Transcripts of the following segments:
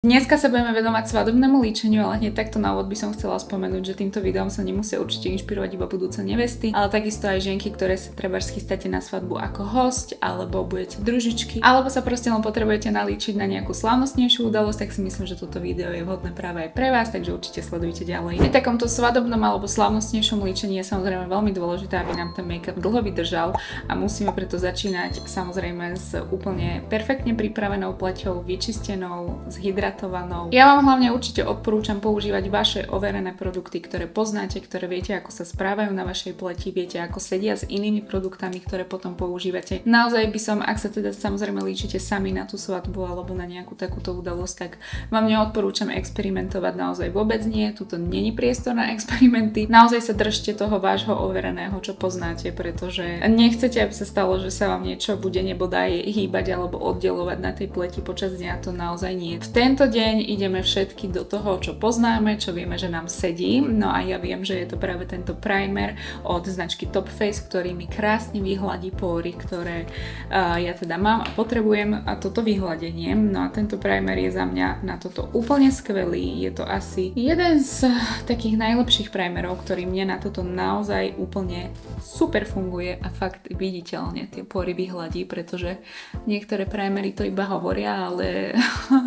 Dneska sa budeme venovať svadobnému líčeniu, ale hneď takto na úvod by som chcela spomenúť, že týmto videom sa nemusia určite inšpirovať iba budúce nevesty, ale takisto aj ženky, ktoré sa trebárs chystáte na svadbu ako hosť, alebo budete družičky, alebo sa proste len potrebujete nalíčiť na nejakú slávnostnejšiu udalosť, tak si myslím, že toto video je vhodné práve aj pre vás, takže určite sledujte ďalej. Pri takomto svadobnom alebo slávnostnejšom líčení je samozrejme veľmi dôležité, aby nám ten make-up dlho vydržal a musíme preto začínať samozrejme s úplne perfektne pripravenou pleťou, vyčistenou, zhydratovanou. Ja vám hlavne určite odporúčam používať vaše overené produkty, ktoré poznáte, ktoré viete, ako sa správajú na vašej pleti, viete, ako sedia s inými produktami, ktoré potom používate. Naozaj by som, ak sa teda samozrejme líčite sami na tú svadbu alebo na nejakú takúto udalosť, tak vám neodporúčam experimentovať, naozaj vôbec nie. Tuto není priestor na experimenty. Naozaj sa držte toho vášho overeného, čo poznáte, pretože nechcete, aby sa stalo, že sa vám niečo bude nebodaj hýbať alebo oddelovať na tej pleti počas dňa, to naozaj nie. V tento deň ideme všetky do toho, čo poznáme, čo vieme, že nám sedí. No a ja viem, že je to práve tento primer od značky Top Face, ktorý mi krásne vyhladí pory, ktoré ja teda mám a potrebujem a toto vyhladenie. No a tento primer je za mňa na toto úplne skvelý. Je to asi jeden z takých najlepších primerov, ktorý mne na toto naozaj úplne super funguje a fakt viditeľne tie pory vyhladí, pretože niektoré primery to iba hovoria, ale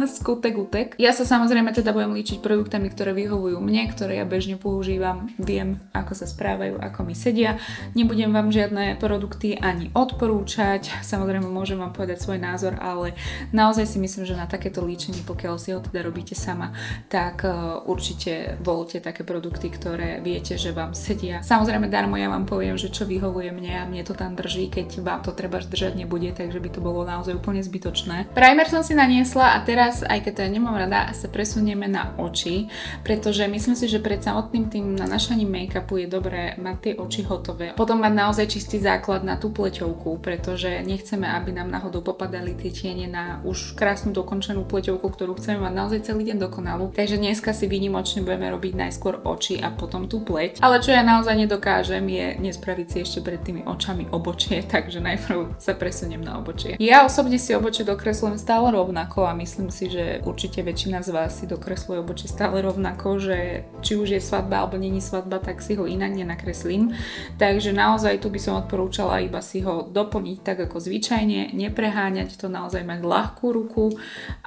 skutek utek. Ja sa samozrejme teda budem líčiť produktami, ktoré vyhovujú mne, ktoré ja bežne používam, viem, ako sa správajú, ako mi sedia. Nebudem vám žiadne produkty ani odporúčať, samozrejme môžem vám povedať svoj názor, ale naozaj si myslím, že na takéto líčenie, pokiaľ si ho teda robíte sama, tak určite voľte také produkty, ktoré viete, že vám sedia. Samozrejme darmo ja vám poviem, že čo vyhovuje mne a mne to tam drží, keď vám to treba držať nebude, takže by to bolo naozaj úplne zbytočné. Primer som si naniesla a teraz, aj keď to nemám rada, sa presunieme na oči, pretože myslím si, že pred samotným tým nanášaním make-upu je dobré mať tie oči hotové. Potom mať naozaj čistý základ na tú pleťovku, pretože nechceme, aby nám náhodou popadali tie tiene na už krásnu dokončenú pleťovku, ktorú chceme mať naozaj celý deň dokonalú. Takže dneska si výnimočne budeme robiť najskôr oči a potom tú pleť. Ale čo ja naozaj nedokážem, je nespraviť si ešte pred tými očami obočie, takže najprv sa presuniem na obočie. Ja osobne si obočie dokreslujem stále rovnako a myslím si, že určite väčšina z vás si dokresluje obočie stále rovnako, že či už je svadba alebo není svadba, tak si ho inak nenakreslím. Takže naozaj tu by som odporúčala iba si ho doplniť tak ako zvyčajne, nepreháňať to, naozaj mať ľahkú ruku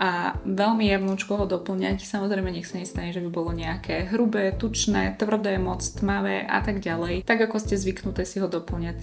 a veľmi jemnúčko ho doplňať. Samozrejme nech sa nestane, že by bolo nejaké hrubé, tučné, tvrdé, moc tmavé a tak ďalej. Tak ako ste zvyknuté si ho doplňať,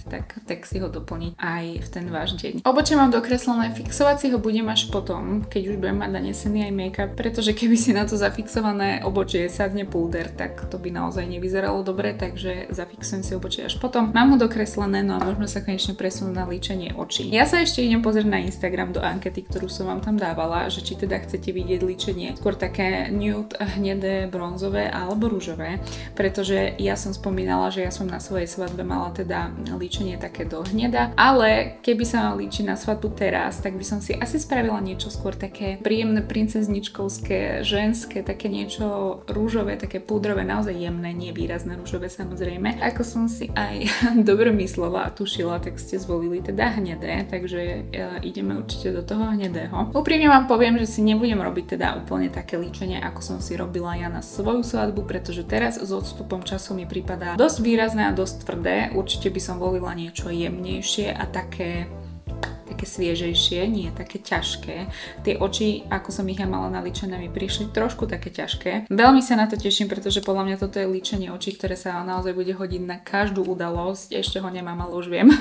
tak si ho doplniť aj v ten váš deň. Obočie mám dokreslené, fixovať si ho budem až potom, keď už budem mať nanesený aj make-up, pretože keby si na to zafixované obočie sadne púder, tak to by naozaj nevyzeralo dobre, takže zafixujem si obočie až potom. Mám ho dokreslené, no a môžeme sa konečne presunúť na líčenie očí. Ja sa ešte idem pozrieť na Instagram do ankety, ktorú som vám tam dávala, že či teda chcete vidieť líčenie skôr také nude, hnedé, bronzové alebo ružové, pretože ja som spomínala, že ja som na svojej svadbe mala teda líčenie také do hneda, ale keby sa mal líčiť na svadbu teraz, tak by som si asi spravila niečo skôr také príjemné princezničkovské, ženské, také niečo rúžové, také púdrové, naozaj jemné, nie výrazné rúžové samozrejme. Ako som si aj dobre myslela a tušila, tak ste zvolili teda hnedé, takže ideme určite do toho hnedého. Úprimne vám poviem, že si nebudem robiť teda úplne také líčenie, ako som si robila ja na svoju svadbu, pretože teraz s odstupom času mi prípada dosť výrazné a dosť tvrdé. Určite by som volila niečo jemnejšie a také sviežejšie, nie také ťažké. Tie oči, ako som ich ja mala nalíčené, mi prišli trošku také ťažké. Veľmi sa na to teším, pretože podľa mňa toto je líčenie očí, ktoré sa naozaj bude hodiť na každú udalosť. Ešte ho nemám, ale už viem.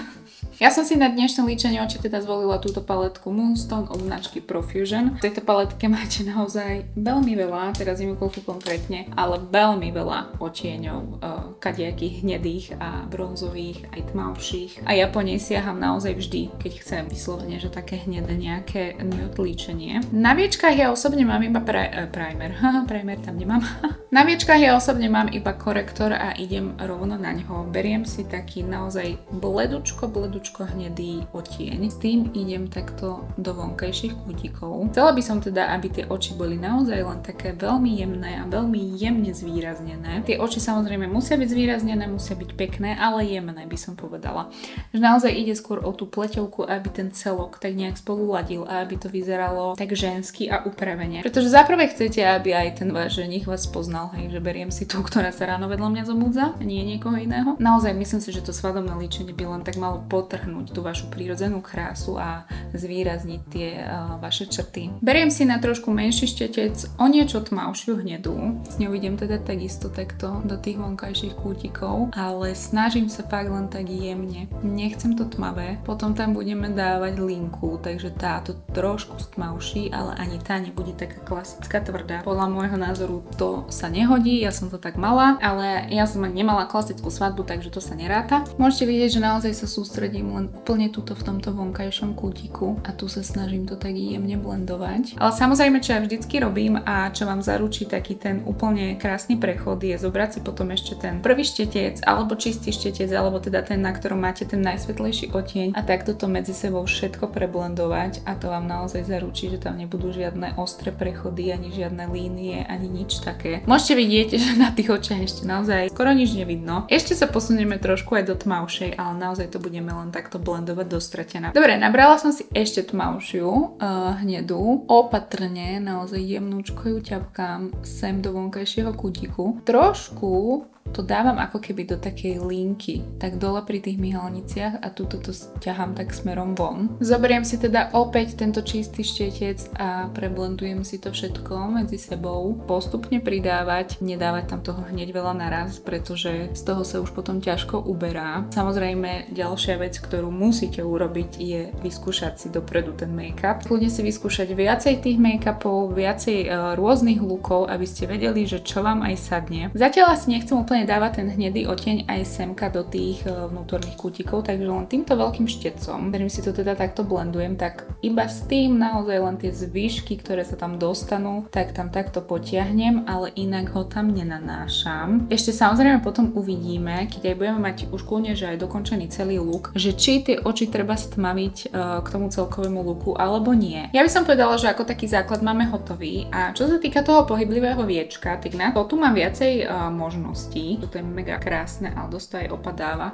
Ja som si na dnešné líčenie očí teda zvolila túto paletku Moonstone od značky Profusion. V tejto paletke máte naozaj veľmi veľa, teraz neviem koľko konkrétne, ale veľmi veľa odtieňov, kadejakých hnedých a bronzových, aj tmavších. A ja po nej siaham naozaj vždy, keď chcem vyslovene, že také hnedé nejaké nude líčenie. Na viečkách ja osobne mám iba primer. Primer tam nemám. Na viečkách ja osobne mám iba korektor a idem rovno na ňo. Beriem si taký naozaj bledučko ľúčko hnedý odtieň. S tým idem takto do vonkajších kútikov. Chcela by som teda, aby tie oči boli naozaj len také veľmi jemné a veľmi jemne zvýraznené. Tie oči samozrejme musia byť zvýraznené, musia byť pekné, ale jemné by som povedala. Že naozaj ide skôr o tú pleťovku, aby ten celok tak nejak spoluladil a aby to vyzeralo tak žensky a upravene. Pretože zaprvé chcete, aby aj ten váš ženich vás poznal, hej, že beriem si tú, ktorá sa ráno vedľa mňa zobudza, nie niekoho iného. Naozaj myslím si, že to svadobné líčenie by len tak malo potrhnúť tú vašu prírodzenú krásu a zvýrazniť tie vaše črty. Beriem si na trošku menší štetec, o niečo tmavšiu hnedú. S ňou idem teda takisto takto do tých vonkajších kútikov, ale snažím sa fakt len tak jemne. Nechcem to tmavé. Potom tam budeme dávať linku, takže táto trošku stmavší, ale ani tá nebude taká klasická tvrdá. Podľa môjho názoru to sa nehodí, ja som to tak mala, ale ja som aj nemala klasickú svadbu, takže to sa neráta. Môžete vidieť, že naozaj sa sústredím len úplne tuto v tomto vonkajšom kútiku a tu sa snažím to tak jemne blendovať. Ale samozrejme, čo ja vždycky robím a čo vám zaručí taký ten úplne krásny prechod, je zobrať si potom ešte ten prvý štetec alebo čistý štetec, alebo teda ten, na ktorom máte ten najsvetlejší odtieň a takto to medzi sebou všetko preblendovať a to vám naozaj zaručí, že tam nebudú žiadne ostré prechody, ani žiadne línie, ani nič také. Môžete vidieť, že na tých očiach ešte naozaj skoro nič nevidno. Ešte sa posunieme trošku aj do tmavšej, ale naozaj to budeme len takto blendovať do stretená. Dobre, nabrala som si ešte tmavšiu hnedú. Opatrne, naozaj jemnúčko ju ťapkám sem do vonkajšieho kútiku. Trošku to dávam ako keby do takej linky, tak dole pri tých myhalniciach a túto to ťahám tak smerom von. Zoberiem si teda opäť tento čistý štetec a preblendujem si to všetko medzi sebou. Postupne pridávať, nedávať tam toho hneď veľa naraz, pretože z toho sa už potom ťažko uberá. Samozrejme, ďalšia vec, ktorú musíte urobiť, je vyskúšať si dopredu ten make-up. Kľudne si vyskúšať viacej tých make-upov, viacej rôznych lookov, aby ste vedeli, že čo vám aj sadne. Zatiaľ asi nechcem úplne dávať ten hnedý odtieň aj semka do tých vnútorných kútikov, takže len týmto veľkým štecom, ktorým si to teda takto blendujem, tak iba s tým naozaj len tie zvyšky, ktoré sa tam dostanú, tak tam takto potiahnem, ale inak ho tam nenanášam. Ešte samozrejme potom uvidíme, keď aj budeme mať už kľudne, že aj dokončený celý look, že či tie oči treba stmaviť k tomu celkovému looku alebo nie. Ja by som povedala, že ako taký základ máme hotový a čo sa týka toho pohyblivého viečka, tak na to tu mám viacej možností. Toto je mega krásne, ale dosť to aj opadáva.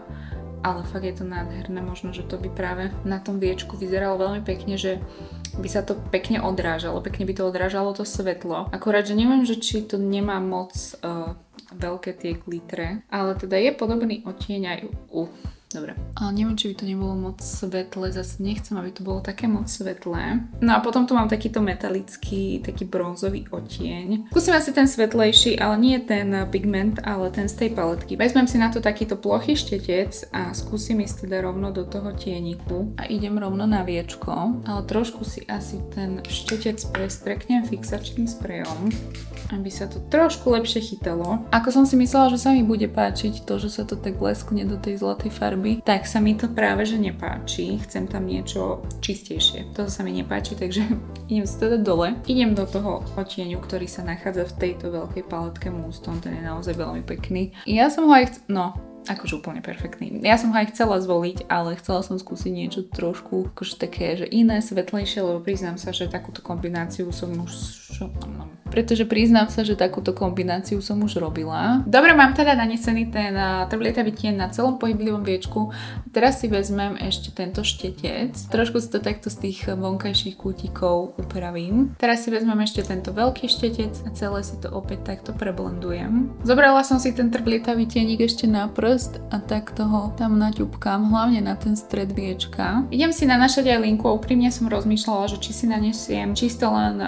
Ale fakt je to nádherné, možno, že to by práve na tom viečku vyzeralo veľmi pekne, že by sa to pekne odrážalo, pekne by to odrážalo to svetlo. Akorát, že neviem, že či to nemá moc veľké tie glitre, ale teda je podobný odtieň aj dobre. Ale neviem, či by to nebolo moc svetlé, zase nechcem, aby to bolo také moc svetlé. No a potom tu mám takýto metalický, taký bronzový odtieň. Skúsim asi ten svetlejší, ale nie ten pigment, ale ten z tej paletky. Vezmem si na to takýto plochý štetec a skúsim ísť teda rovno do toho tieniku. A idem rovno na viečko, ale trošku si asi ten štetec prestreknem fixačným sprejom, aby sa to trošku lepšie chytalo. Ako som si myslela, že sa mi bude páčiť to, že sa to tak leskne do tej zlatej farby, tak sa mi to práve že nepáči. Chcem tam niečo čistejšie. To sa mi nepáči, takže idem si teda dole. Idem do toho odtieňu, ktorý sa nachádza v tejto veľkej paletke Moonstone. Ten je naozaj veľmi pekný. Ja som ho aj akože úplne perfektný. Ja som ho aj chcela zvoliť, ale chcela som skúsiť niečo trošku akože také, že iné, svetlejšie, lebo priznám sa, že takúto kombináciu som už robila. Dobre, mám teda nanesený ten trblietavý tieň na celom pohyblivom viečku. Teraz si vezmem ešte tento štetec. Trošku si to takto z tých vonkajších kútikov upravím. Teraz si vezmem ešte tento veľký štetec a celé si to opäť takto preblendujem. Zobrala som si ten trblietavý tienik ešte na prst a takto ho tam naťupkám, hlavne na ten stred viečka. Idem si nanašať aj linku a úprimne som rozmýšľala, že či si nanesiem čisto len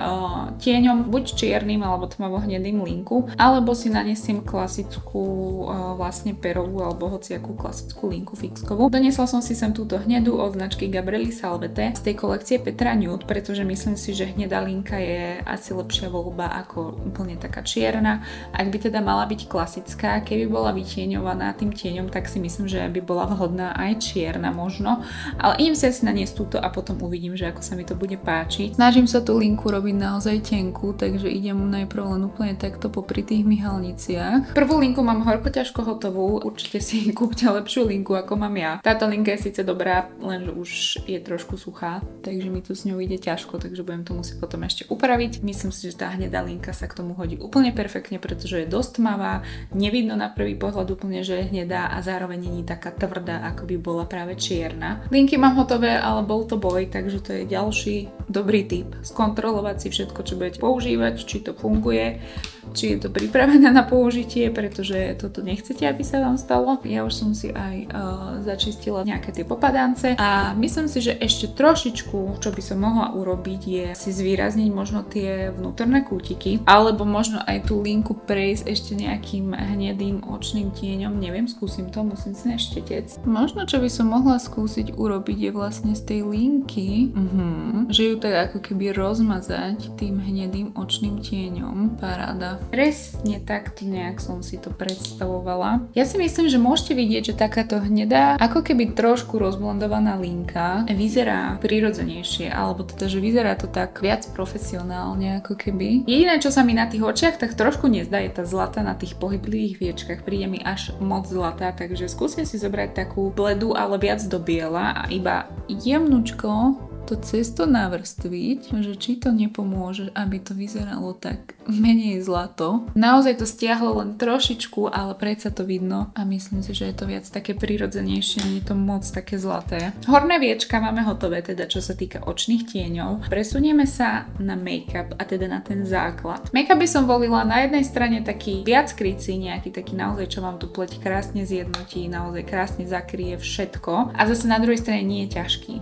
tieňom, buď čiernym alebo tmavo-hnedým linku, alebo si nanesiem klasickú vlastne perovú alebo hociakú klasickú linku fixkovú. Doniesla som si sem túto hnedú od značky Gabriely Salvete z tej kolekcie Petra Nude, pretože myslím si, že hnedá linka je asi lepšia voľba ako úplne taká čierna. Ak by teda mala byť klasická, keby bola vytieňovaná tým tieňom, tak si myslím, že by bola vhodná aj čierna možno, ale idem si asi naniesť túto a potom uvidím, že ako sa mi to bude páčiť. Snažím sa tú linku robiť naozaj tenkú, takže idem najprv len úplne takto popri tých myhalniciach. Prvú linku mám horko ťažko hotovú, určite si kúpte lepšiu linku ako mám ja. Táto linka je síce dobrá, lenže už je trošku suchá, takže mi tu s ňou ide ťažko, takže budem to musieť potom ešte upraviť. Myslím si, že tá hnedá linka sa k tomu hodí úplne perfektne, pretože je dosť tmavá, nevidno na prvý pohľad úplne, že je hnedá a zároveň nie je taká tvrdá, ako by bola práve čierna. Linky mám hotové, ale bol to boj, takže to je ďalší dobrý tip. Skontrolovať si všetko, čo budete používať, či to funguje, či je to pripravené na použitie, pretože toto nechcete, aby sa vám stalo. Ja už som si aj začistila nejaké tie popadance a myslím si, že ešte trošičku, čo by som mohla urobiť, je si zvýrazniť možno tie vnútorné kútiky, alebo možno aj tú linku prejsť ešte nejakým hnedým očným tieňom. Neviem, skúsim to, musím si neštetec. Možno, čo by som mohla skúsiť urobiť, je vlastne z tej linky, že ju tak ako keby rozmazať tým hnedým očným tieňom. Paráda. Presne takto nejak som si to predstavovala. Ja si myslím, že môžete vidieť, že takáto hnedá, ako keby trošku rozblondovaná linka vyzerá prirodzenejšie, alebo teda, že vyzerá to tak viac profesionálne ako keby. Jediné, čo sa mi na tých očiach tak trošku nezdá, je tá zlata na tých pohyblivých viečkach. Príde mi až moc zlatá, takže skúsim si zobrať takú bledu, ale viac do biela a iba jemnučko to cesto navrstviť, že či to nepomôže, aby to vyzeralo tak menej zlato. Naozaj to stiahlo len trošičku, ale predsa to vidno a myslím si, že je to viac také prirodzenejšie, nie je to moc také zlaté. Horné viečka máme hotové, teda čo sa týka očných tieňov. Presunieme sa na make-up a teda na ten základ. Make-up by som volila na jednej strane taký viac krycí, nejaký taký naozaj, čo vám tu pleť krásne zjednotí, naozaj krásne zakrie všetko a zase na druhej strane nie je ťažký,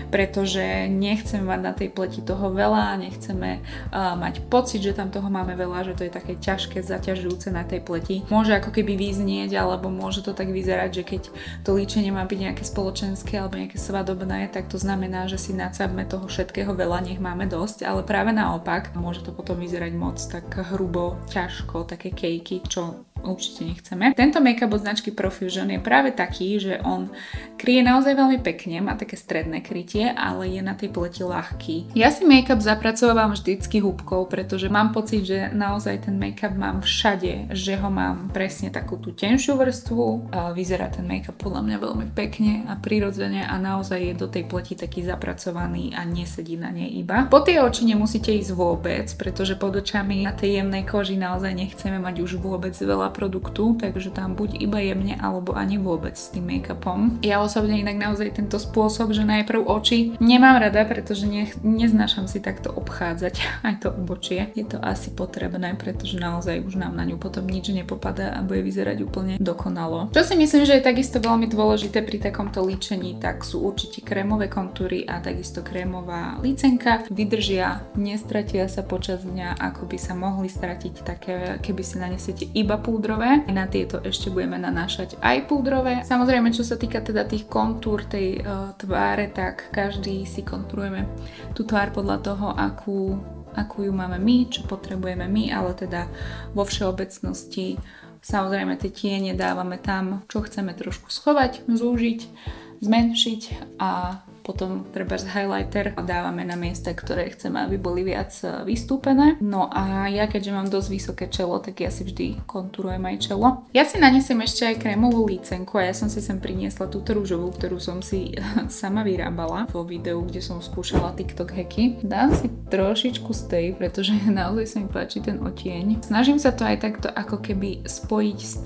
pretože nechceme mať na tej pleti toho veľa, nechceme mať pocit, že tam toho máme veľa, že to je také ťažké, zaťažujúce na tej pleti. Môže ako keby vyznieť, alebo môže to tak vyzerať, že keď to líčenie má byť nejaké spoločenské alebo nejaké svadobné, tak to znamená, že si nacapme toho všetkého veľa, nech máme dosť, ale práve naopak môže to potom vyzerať moc tak hrubo, ťažko, také kejky, čo určite nechceme. Tento make-up od značky Profusion je práve taký, že on kryje naozaj veľmi pekne, má také stredné krytie, ale je na tej pleti ľahký. Ja si make-up zapracovávam vždycky húbkou, pretože mám pocit, že naozaj ten make-up mám všade, že ho mám presne takú tú tenšiu vrstvu. Vyzerá ten make-up podľa mňa veľmi pekne a prirodzene a naozaj je do tej pleti taký zapracovaný a nesedí na nej iba. Po tie oči nemusíte ísť vôbec, pretože pod očami na tej jemnej koži naozaj nechceme mať už vôbec veľa produktu, takže tam buď iba jemne alebo ani vôbec s tým make-upom. Ja osobne inak naozaj tento spôsob, že najprv oči nemám rada, pretože neznášam si takto obchádzať aj to obočie. Je to asi potrebné, pretože naozaj už nám na ňu potom nič nepopadá a bude vyzerať úplne dokonalo. Čo si myslím, že je takisto veľmi dôležité pri takomto líčení, tak sú určite krémové kontúry a takisto krémová lícenka. Vydržia, nestratia sa počas dňa, ako by sa mohli stratiť také, keby si nanesiete iba púdrové. Na tieto ešte budeme nanášať aj púdrové. Samozrejme, čo sa týka teda tých kontúr tej tváre, tak každý si kontúrujeme tú tvár podľa toho, akú ju máme my, čo potrebujeme my, ale teda vo všeobecnosti samozrejme tie tiene dávame tam, čo chceme trošku schovať, zúžiť, zmenšiť a potom trebárs highlighter dávame na miesta, ktoré chceme, aby boli viac vystúpené. No a ja keďže mám dosť vysoké čelo, tak ja si vždy kontúrujem aj čelo. Ja si nanesem ešte aj krémovú lícenku a ja som si sem priniesla túto rúžovú, ktorú som si sama vyrábala vo videu, kde som skúšala TikTok hacky. Dám si trošičku z tej, pretože naozaj sa mi páči ten odtieň. Snažím sa to aj takto ako keby spojiť s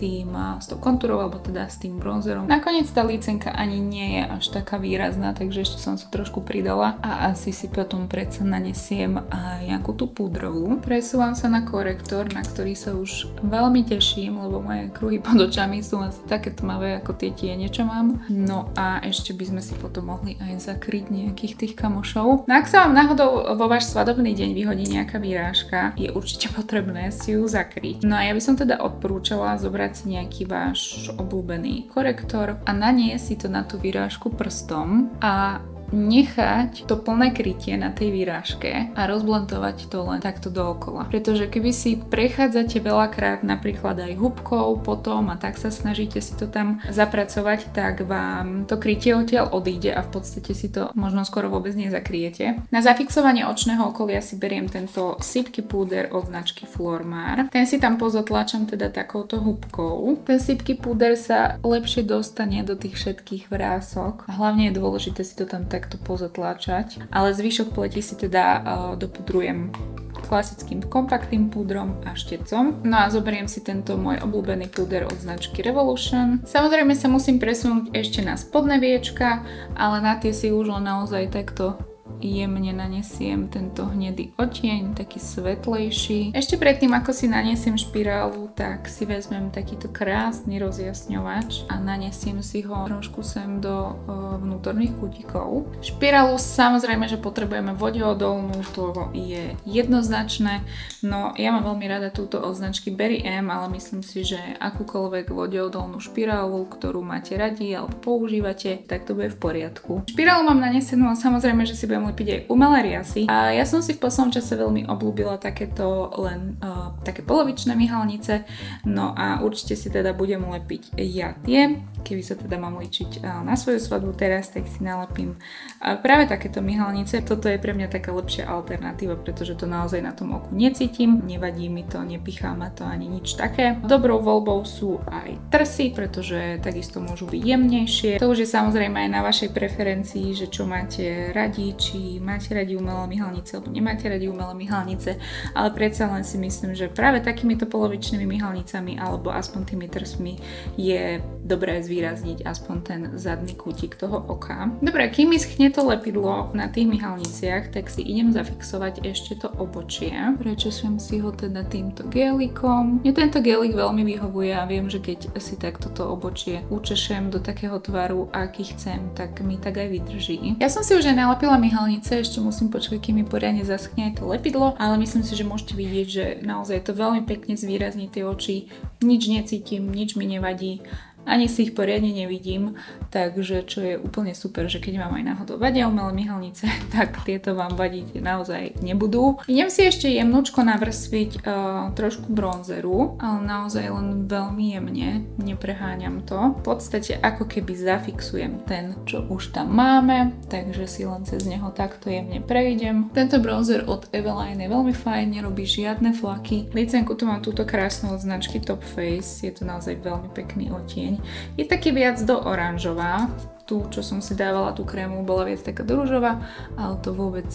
tou kontúrou alebo teda s tým bronzerom. Nakoniec tá lícenka ani nie je až taká výrazná, takže ešte som sa trošku pridala a asi si potom predsa nanesiem aj nejakú tú púdrovú. Presúvam sa na korektor, na ktorý sa už veľmi teším, lebo moje kruhy pod očami sú asi také tmavé ako tie tiene, čo mám. No a ešte by sme si potom mohli aj zakryť nejakých tých kamošov. No ak sa vám náhodou vo váš svadobný deň vyhodí nejaká výrážka, je určite potrebné si ju zakryť. No a ja by som teda odporúčala zobrať si nejaký váš obľúbený korektor a naniesť si to na tú výrážku prstom a nechať to plné krytie na tej výrážke a rozblendovať to len takto dookola. Pretože keby si prechádzate veľakrát napríklad aj húbkou potom a tak sa snažíte si to tam zapracovať, tak vám to krytie odtiaľ odíde a v podstate si to možno skoro vôbec nezakryjete. Na zafixovanie očného okolia si beriem tento sypký púder od značky Flormar. Ten si tam pozatláčam teda takouto húbkou. Ten sypký púder sa lepšie dostane do tých všetkých vrások. A hlavne je dôležité si to tam takto pozatláčať. Ale zvyšok pleti si teda dopudrujem klasickým kompaktným púdrom a štecom. No a zoberiem si tento môj obľúbený púder od značky Revolution. Samozrejme sa musím presunúť ešte na spodné viečka, ale na tie si už len naozaj takto jemne nanesiem tento hnedý odtieň, taký svetlejší. Ešte predtým, ako si nanesiem špirálu, tak si vezmem takýto krásny rozjasňovač a nanesiem si ho trošku sem do vnútorných kútikov. Špirálu samozrejme, že potrebujeme vodeodolnú, to je jednoznačné. No ja mám veľmi rada túto od značky Berry M, ale myslím si, že akúkoľvek vodeodolnú špirálu, ktorú máte radi alebo používate, tak to bude v poriadku. Špirálu mám nanesenú a samozrejme, že si budem lepiť aj umelé riasy. A ja som si v poslednom čase veľmi obľúbila takéto len také polovičné myhalnice. No a určite si teda budem lepiť ja tie. Keby sa teda mám líčiť na svoju svadbu teraz, tak si nalepím práve takéto myhalnice. Toto je pre mňa taká lepšia alternatíva, pretože to naozaj na tom oku necítim. Nevadí mi to, nepichá ma to ani nič také. Dobrou voľbou sú aj trsy, pretože takisto môžu byť jemnejšie. To už je samozrejme aj na vašej preferencii, že čo máte radi, či máte radi umelé myhalnice alebo nemáte radi umelé myhalnice, ale predsa len si myslím, že práve takýmito polovičnými myhalnicami alebo aspoň tými trsmi je dobré zvýrazniť aspoň ten zadný kútik toho oka. Dobre, kým mi schne to lepidlo na tých myhalniciach, tak si idem zafixovať ešte to obočie. Prečesujem si ho teda týmto gélikom. Mne tento gélik veľmi vyhovuje a viem, že keď si takto to obočie učešem do takého tvaru, aký chcem, tak mi tak aj vydrží. Ja som si už aj nalepila myhalnice, ešte musím počkať, kým mi poriadne zaschne aj to lepidlo, ale myslím si, že môžete vidieť, že naozaj to veľmi pekne zvýrazní tie oči. Nič necítim, nič mi nevadí. Ani si ich poriadne nevidím, takže čo je úplne super, že keď vám aj náhodou vadia umelé myhalnice, tak tieto vám vadiť naozaj nebudú. Idem si ešte jemnúčko navrstviť trošku bronzeru, ale naozaj len veľmi jemne, nepreháňam to. V podstate ako keby zafixujem ten, čo už tam máme, takže si len cez neho takto jemne prejdem. Tento bronzer od Eveline je veľmi fajn, nerobí žiadne flaky. Licenku tu mám túto krásnu od značky Top Face, je to naozaj veľmi pekný odtieň. Je taký viac do oranžová. Tu, čo som si dávala, tú krému, bola viac taká do ružová, ale to vôbec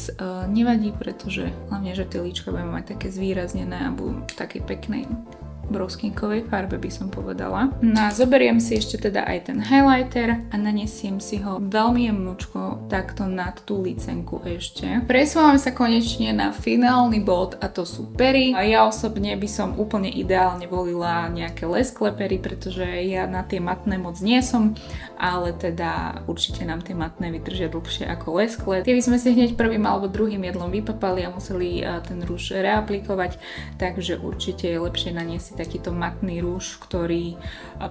nevadí, pretože hlavne, že tie líčka budeme mať také zvýraznené a budú v takej peknej broskinkovej farbe, by som povedala. No a zoberiem si ešte teda aj ten highlighter a nanesiem si ho veľmi jemnúčko takto nad tú licenku ešte. Presúvame sa konečne na finálny bod a to sú pery. A ja osobne by som úplne ideálne volila nejaké lesklé pery, pretože ja na tie matné moc nie som, ale teda určite nám tie matné vydržia dlhšie ako lesklé. Tie by sme si hneď prvým alebo druhým jedlom vypapali a museli ten rúž reaplikovať, takže určite je lepšie naniesť takýto matný rúž, ktorý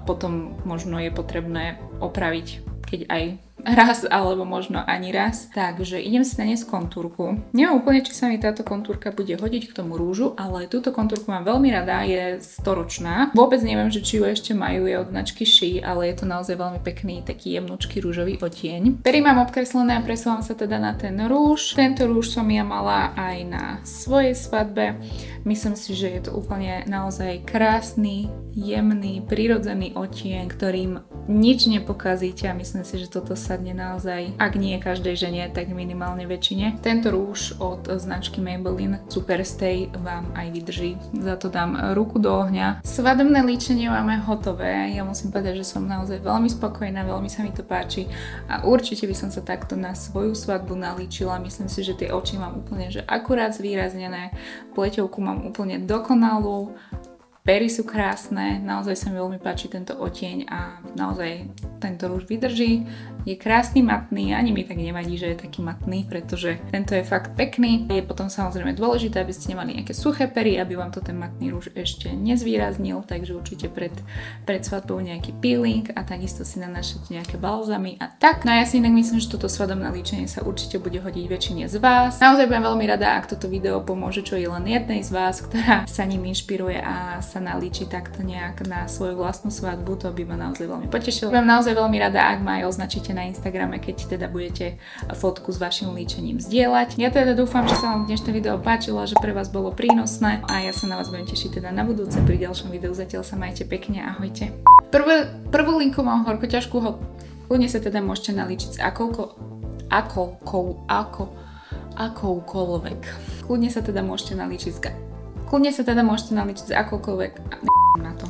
potom možno je potrebné opraviť, keď aj raz, alebo možno ani raz. Takže idem si naniesť kontúrku. Neviem úplne, či sa mi táto kontúrka bude hodiť k tomu rúžu, ale túto kontúrku mám veľmi rada, je storočná. Vôbec neviem, že či ju ešte majú, je od značky She, ale je to naozaj veľmi pekný, taký jemnúčky rúžový odtieň. Pery mám obkreslené a presúvam sa teda na ten rúž. Tento rúž som ja mala aj na svojej svadbe. Myslím si, že je to úplne naozaj krásny, jemný, prirodzený odtieň, ktorým nič nepokazíte a myslím si, že toto sadne naozaj, ak nie každej žene, tak minimálne väčšine. Tento rúž od značky Maybelline Superstay vám aj vydrží. Za to dám ruku do ohňa. Svadobné líčenie máme hotové. Ja musím povedať, že som naozaj veľmi spokojná, veľmi sa mi to páči a určite by som sa takto na svoju svadbu nalíčila. Myslím si, že tie oči mám úplne že akurát zvýraznené, pleťovku mám úplne dokonalú. Pery sú krásne, naozaj sa mi veľmi páči tento odtieň a naozaj tento rúž vydrží. Je krásny, matný, ani mi tak nevadí, že je taký matný, pretože tento je fakt pekný. Je potom samozrejme dôležité, aby ste nemali nejaké suché pery, aby vám to ten matný rúž ešte nezvýraznil, takže určite pred svadbou nejaký peeling a takisto si nanášate nejaké balzamy a tak. No a ja si inak myslím, že toto svadobné líčenie sa určite bude hodiť väčšine z vás. Naozaj budem veľmi rada, ak toto video pomôže čo je len jednej z vás, ktorá sa ním inšpiruje a sa nalíči takto nejak na svoju vlastnú svadbu, to by ma naozaj veľmi potešilo. Budem naozaj veľmi rada, ak ma aj označíte na Instagrame, keď teda budete fotku s vašim líčením zdieľať. Ja teda dúfam, že sa vám dnešné video páčilo, že pre vás bolo prínosné a ja sa na vás budem tešiť teda na budúce pri ďalšom videu. Zatiaľ sa majte pekne, ahojte. Prvú linku mám horko ťažkú, kľudne sa teda môžete nalíčiť s akoukoľvek. Kľudne sa teda môžete nalíčiť s akoukoľvek na to.